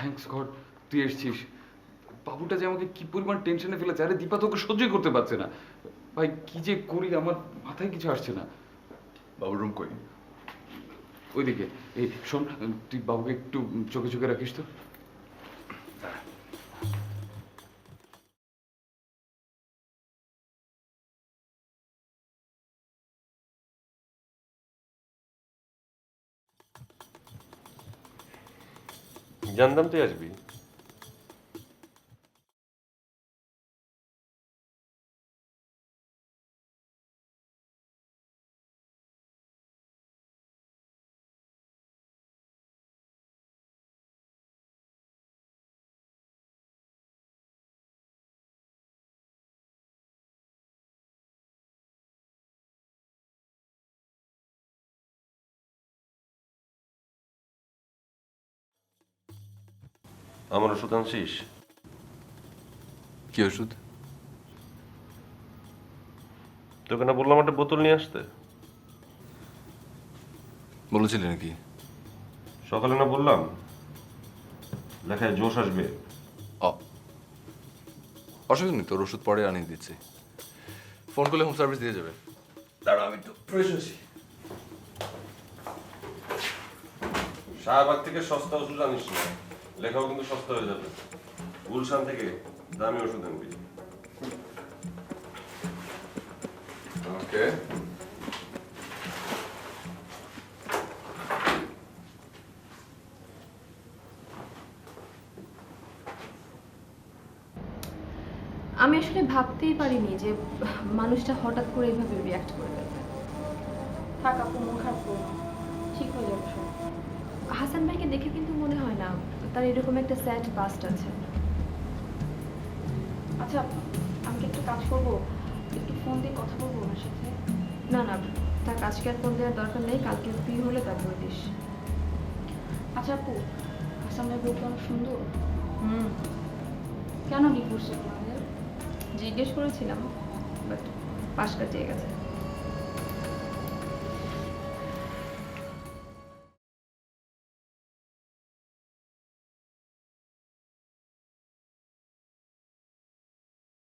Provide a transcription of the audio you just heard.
Thanks god তুই এসেছিস। বাবুটা যে আমাকে কি পরিমাণ টেনশনে ফেলেছে, আরে দীপা তোকে সহ্যই করতে পারছে না। ভাই কি যে করি, আমার মাথায় কিছু আসছে না। বাবুর রুম কই? ওইদিকে। এই শোন, তুই বাবুকে একটু চোখে চোখে রাখিস তো। জানতাম তুই আসবি। আমার ওষুধ আনছিস? কি ওষুধ? তোকে না বললাম একটা বোতল নিয়ে আসতে? বলেছিলি নাকি? সকালে না বললাম লেখায় জোশ আসবে। অসুবিধা নেই, তোর ওষুধ পরে আনিয়ে দিচ্ছি। ফোন করলে হোম সার্ভিস দিয়ে যাবে। দাঁড়া আমি একটু ফ্রেশ হয়েছি। শাহবাগ থেকে সস্তা ওষুধ আনিস না, লেখাও কিন্তু সস্তা হয়ে যাবে। গুলশান থেকে দামি ওষুধ আনবি। ওকে। আমি আসলে ভাবতেই পারিনি যে মানুষটা হঠাৎ করে এইভাবে রিয়াক্ট করে ফেলবে। থাক আপু, মন খারাপ করো না, ঠিক হয়ে যাবে সব। হাসান ভাইকে দেখে কিন্তু মনে হয় না তার এরকম একটা স্যাড পাস্ট আছে। আচ্ছা, আমি কি একটু কাজ করবো? একটু ফোন দিয়ে কথা বলবো ওনার সাথে। না না, তার আজকে আর ফোন দেওয়ার দরকার নেই, কালকে ফ্রি হলে তারপর দিস। আচ্ছা আপু, হাসান ভাই বলতে অনেক সুন্দর। হুম, কেন ডিভোর্স আপনাদের? জিজ্ঞেস করেছিলাম বাট পাশ কাটিয়ে গেছে।